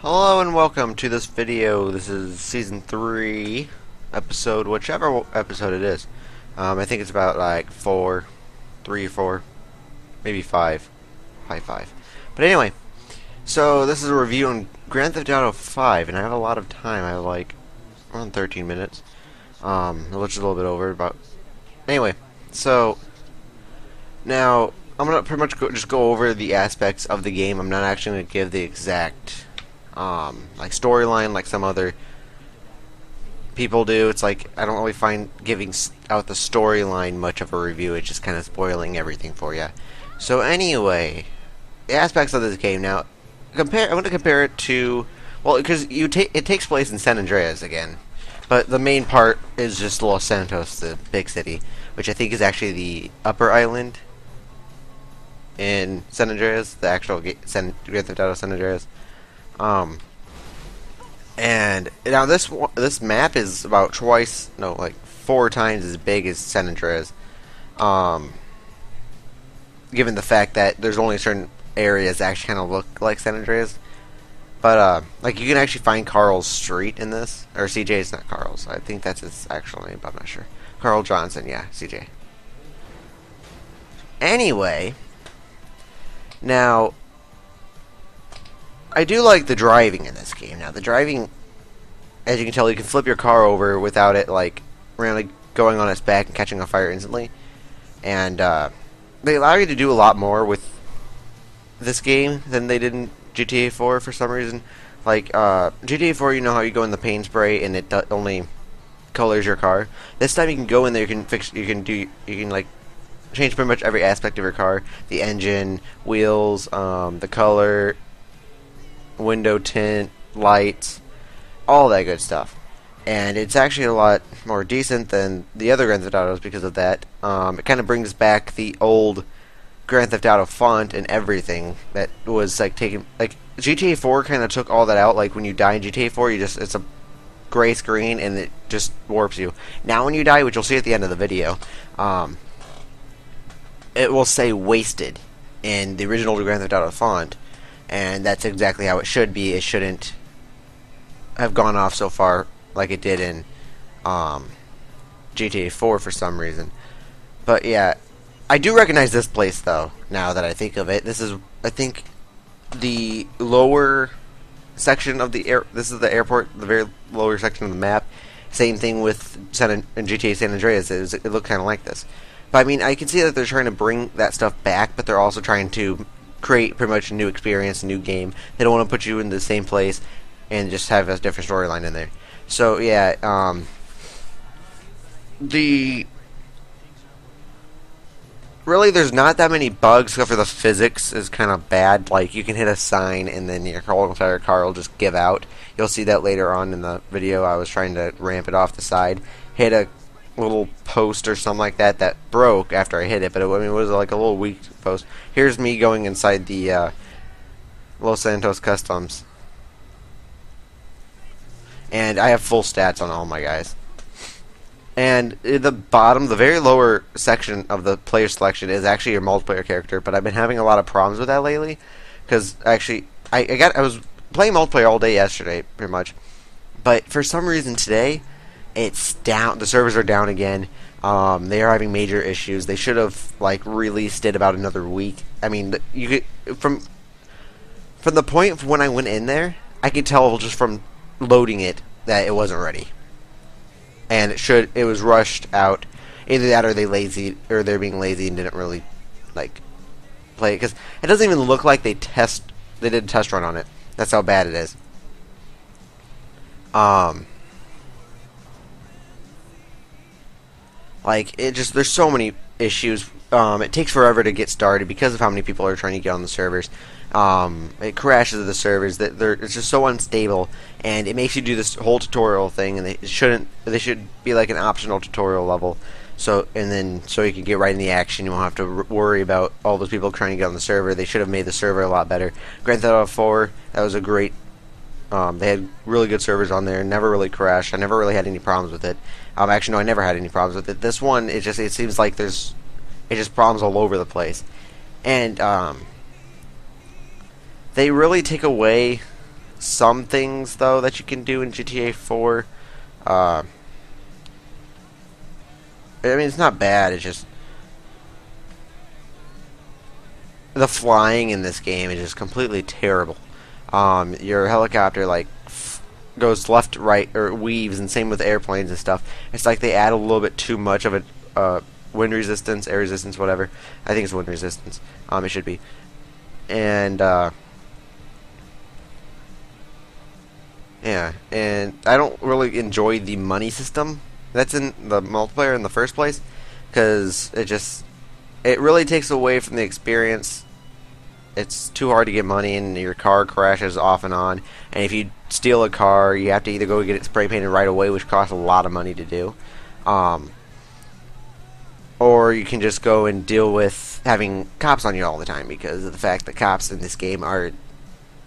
Hello and welcome to this video. This is season 3, episode, whichever episode it is. I think it's about like 4, 3, 4, maybe 5. High 5. But anyway, so this is a review on Grand Theft Auto 5, and I have a lot of time. I have like around 13 minutes. Which is a little bit over, but anyway, so now I'm gonna pretty much just go over the aspects of the game. I'm not actually gonna give the exact like storyline like some other people do. It's like I don't really find giving out the storyline much of a review. It's just kind of spoiling everything for you. So anyway, the aspects of this game. Now, I'm going to compare it to, well, because it takes place in San Andreas again, but the main part is just Los Santos, the big city, which I think is actually the upper island in San Andreas, the actual Grand Theft Auto San Andreas. And now this map is about like 4 times as big as San Andreas. Given the fact that there's only certain areas that actually kind of look like San Andreas. But like you can actually find Carl's Street in this, or CJ's, not Carl's. I think that's his actual name, but I'm not sure. Carl Johnson, yeah, CJ. Anyway, now I do like the driving in this game. Now, the driving, as you can tell, you can flip your car over without it, like, randomly going on its back and catching on fire instantly. And, they allow you to do a lot more with this game than they did in GTA 4 for some reason. Like, GTA 4, you know how you go in the paint spray and it only colors your car. This time you can go in there, you can like, change pretty much every aspect of your car. The engine, wheels, the color, window tint, lights, all that good stuff. And it's actually a lot more decent than the other Grand Theft Autos because of that. It kind of brings back the old Grand Theft Auto font and everything that was like taken. Like GTA 4 kind of took all that out. Like when you die in GTA 4, it's a gray screen and it just warps you. Now when you die, which you'll see at the end of the video, it will say wasted in the original Grand Theft Auto font. And that's exactly how it should be. It shouldn't have gone off so far like it did in GTA 4 for some reason. But yeah, I do recognize this place though, now that I think of it. This is, I think, the lower section of the this is the airport, the very lower section of the map. Same thing with GTA San Andreas. It looked kind of like this. But I mean, I can see that they're trying to bring that stuff back, but they're also trying to create pretty much a new experience, a new game. They don't want to put you in the same place and just have a different storyline in there. So yeah, really there's not that many bugs, except for the physics is kind of bad. Like you can hit a sign and then your entire car will just give out. You'll see that later on in the video. I was trying to ramp it off the side, hit a little post or something like that broke after I hit it, but it was like a little weak post. Here's me going inside the Los Santos Customs, and I have full stats on all my guys. And at the bottom, the very lower section of the player selection is actually your multiplayer character, but I've been having a lot of problems with that lately, because actually I was playing multiplayer all day yesterday, pretty much, but for some reason today it's down. The servers are down again. They are having major issues. They should have like released it about another week. I mean, you could from the point of when I went in there, I could tell just from loading it that it wasn't ready, and it was rushed out. Either that or they're being lazy and didn't really like play it, because it doesn't even look like they did a test run on it. That's how bad it is. Like, there's so many issues. It takes forever to get started because of how many people are trying to get on the servers. It crashes the servers. It's just so unstable, and it makes you do this whole tutorial thing, and they should be like an optional tutorial level. So you can get right in the action. You won't have to worry about all those people trying to get on the server. They should have made the server a lot better. Grand Theft Auto 4, that was a great. They had really good servers on there. Never really crashed. I never really had any problems with it. Actually, no, I never had any problems with it. This one, it seems like it's just problems all over the place, and they really take away some things though that you can do in GTA 4. I mean, it's not bad. It's just the flying in this game is just completely terrible. Your helicopter like goes left, right, or weaves, and same with airplanes and stuff. It's like they add a little bit too much of a wind resistance, air resistance, whatever. I think it's wind resistance. It should be. And yeah, and I don't really enjoy the money system that's in the multiplayer in the first place, because it really takes away from the experience. It's too hard to get money, and your car crashes off and on. And if you steal a car, you have to either go get it spray painted right away, which costs a lot of money to do, or you can just go and deal with having cops on you all the time, because of the fact that cops in this game are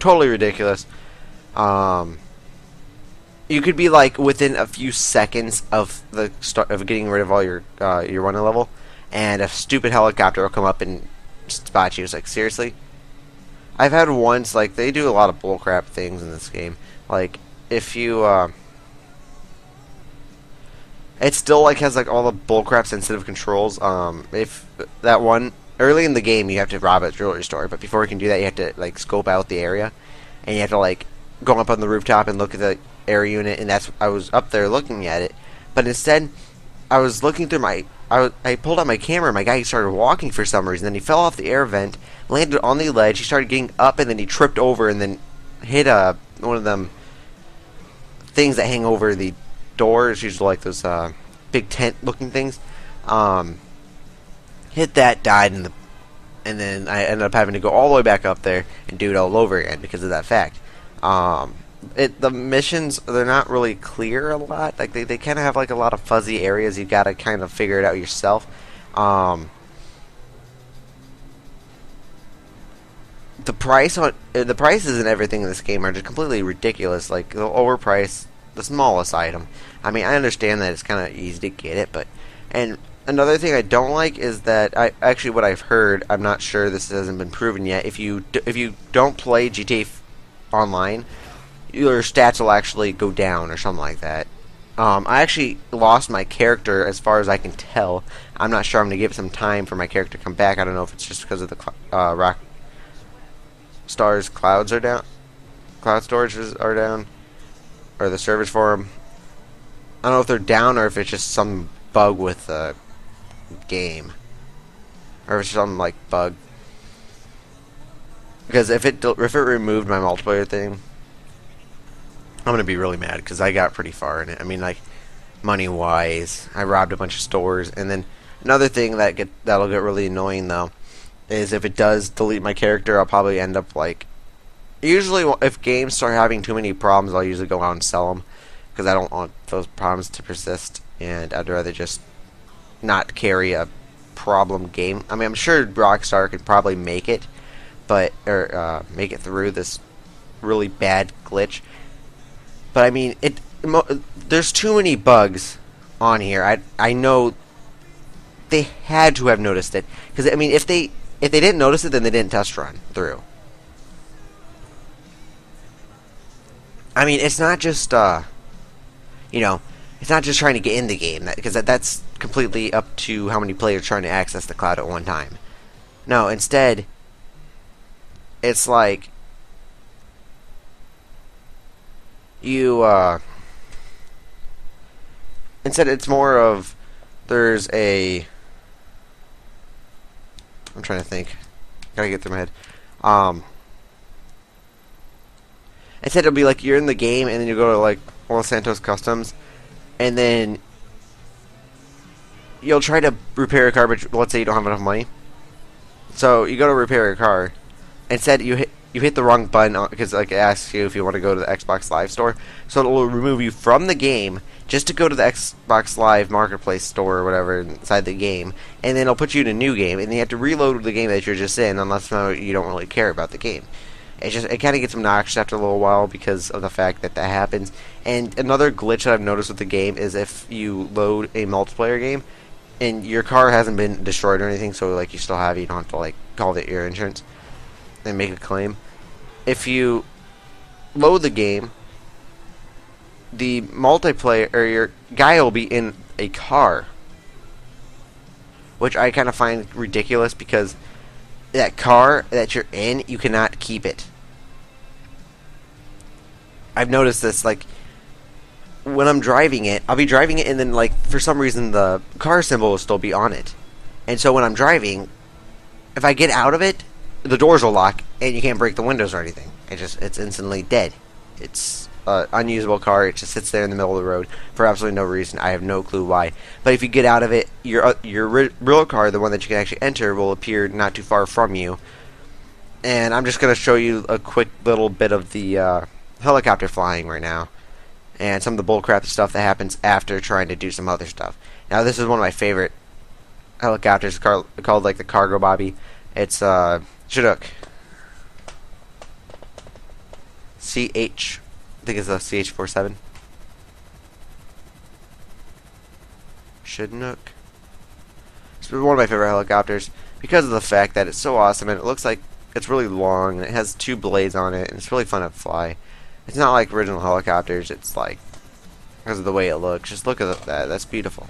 totally ridiculous. You could be like within a few seconds of the start of getting rid of all your running level, and a stupid helicopter will come up and spot you. It's like, seriously? I've had once, like, they do a lot of bullcrap things in this game. Like, if you it still like has like all the bullcrap sensitive controls. If that one early in the game you have to rob a jewelry store, but before you can do that you have to like scope out the area, and you have to like go up on the rooftop and look at the air unit, and I was up there looking at it, but instead I was looking through I pulled out my camera, and my guy started walking for some reason, then he fell off the air vent, landed on the ledge, he started getting up, and then he tripped over and then hit one of them things that hang over the doors, usually like those big tent looking things. Hit that, died and then I ended up having to go all the way back up there and do it all over again because of that fact. The missions, they're not really clear a lot. Like they kind of have like a lot of fuzzy areas. You got to kind of figure it out yourself. The prices and everything in this game are just completely ridiculous. Like the overpriced, the smallest item. I mean, I understand that it's kind of easy to get it, and another thing I don't like is that what I've heard, I'm not sure, this hasn't been proven yet. If you don't play GTA Online, your stats will actually go down or something like that. I actually lost my character as far as I can tell. I'm not sure. I'm gonna give it some time for my character to come back. I don't know if it's just because of the Rock Stars clouds are down, cloud storages are down, or the servers for them. I don't know if they're down or if it's just some bug with the game, or if it's some like bug. Because if it removed my multiplayer thing, I'm gonna be really mad because I got pretty far in it. I mean, like money wise, I robbed a bunch of stores, and then another thing that'll get really annoying though is if it does delete my character, I'll probably end up like. Usually, if games start having too many problems, I'll usually go out and sell them because I don't want those problems to persist, and I'd rather just not carry a problem game. I mean, I'm sure Rockstar could probably make it, make it through this really bad glitch. But I mean, there's too many bugs on here. I know they had to have noticed it, because I mean, if they didn't notice it, then they didn't test run through. I mean, it's not just it's not just trying to get in the game, because that's completely up to how many players trying to access the cloud at one time. No, instead, it's like instead it's more of I'm trying to think. Gotta get through my head. Instead it'll be like you're in the game and then you go to like Los Santos Customs, and then you'll try to repair a car, but let's say you don't have enough money. So you go to repair your car. Instead you hit the wrong button because like it asks you if you want to go to the Xbox Live store. So it will remove you from the game just to go to the Xbox Live Marketplace store or whatever inside the game, and then it'll put you in a new game, and then you have to reload the game that you're just in, unless you don't really care about the game. It kind of gets obnoxious after a little while because of the fact that happens. And another glitch that I've noticed with the game is if you load a multiplayer game and your car hasn't been destroyed or anything, so like you don't have to like call your insurance and make a claim. If you load the game, the multiplayer, or your guy will be in a car, which I kind of find ridiculous because that car that you're in, you cannot keep it. I've noticed this, like, when I'm driving it, I'll be driving it and then, like, for some reason the car symbol will still be on it. And so when I'm driving, if I get out of it, the doors will lock and you can't break the windows or anything. It's instantly dead. It's an unusable car. It just sits there in the middle of the road for absolutely no reason. I have no clue why. But if you get out of it, your real car, the one that you can actually enter, will appear not too far from you. And I'm just going to show you a quick little bit of the helicopter flying right now, and some of the bullcrap stuff that happens after trying to do some other stuff. Now, this is one of my favorite helicopters, called like the Cargo Bobby. It's Chinook. CH, I think it's a CH-47. Chinook. It's one of my favorite helicopters because of the fact that it's so awesome, and it looks like it's really long, and it has 2 blades on it, and it's really fun to fly. It's not like original helicopters. It's like, because of the way it looks. Just look at that. That's beautiful.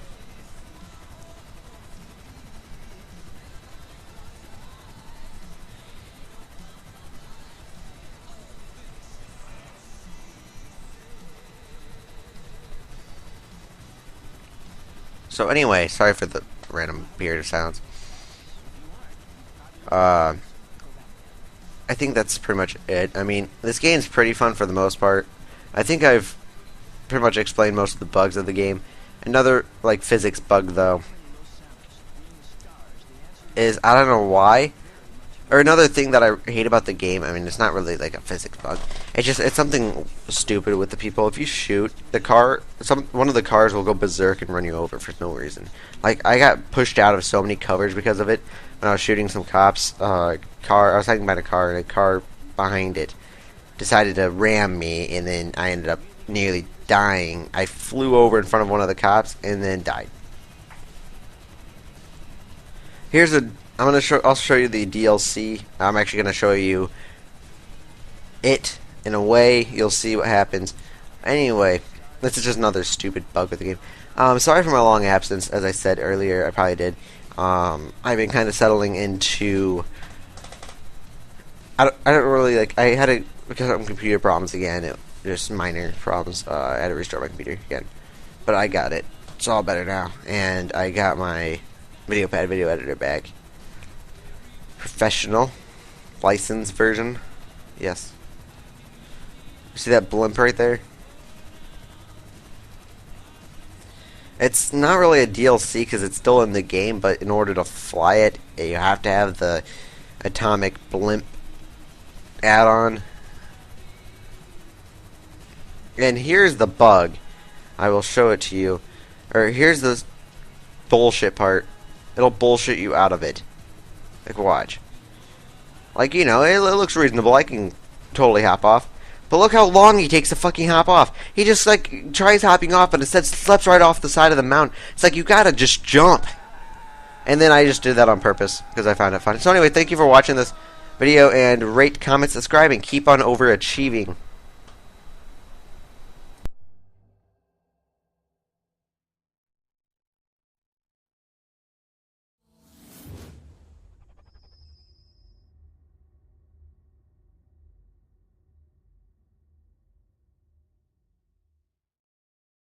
So anyway, sorry for the random period of silence. I think that's pretty much it. I mean, this game's pretty fun for the most part. I think I've pretty much explained most of the bugs of the game. Another, like, physics bug, though, is, I don't know why, or another thing that I hate about the game, I mean, it's not really, like, a physics bug. It's something stupid with the people. If you shoot, the car, one of the cars will go berserk and run you over for no reason. Like, I got pushed out of so many covers because of it when I was shooting some cops. I was hiding behind a car, and a car behind it decided to ram me, and then I ended up nearly dying. I flew over in front of one of the cops and then died. I'll show you the DLC. I'm actually gonna show you it in a way. You'll see what happens. Anyway, this is just another stupid bug with the game. Sorry for my long absence. As I said earlier, I probably did. I've been kind of settling into. I don't really like. I had because of computer problems again. Just minor problems. I had to restart my computer again, but I got it. It's all better now, and I got my video editor back. Professional license version. Yes. See that blimp right there? It's not really a DLC because it's still in the game, but in order to fly it, you have to have the atomic blimp add-on. And here's the bug. I will show it to you. Or here's the bullshit part. It'll bullshit you out of it. Like, watch. Like, you know, it looks reasonable. I can totally hop off. But look how long he takes to fucking hop off. He just, like, tries hopping off, and instead slips right off the side of the mountain. It's like, you gotta just jump. And then I just did that on purpose, because I found it fun. So anyway, thank you for watching this video, and rate, comment, subscribe, and keep on overachieving.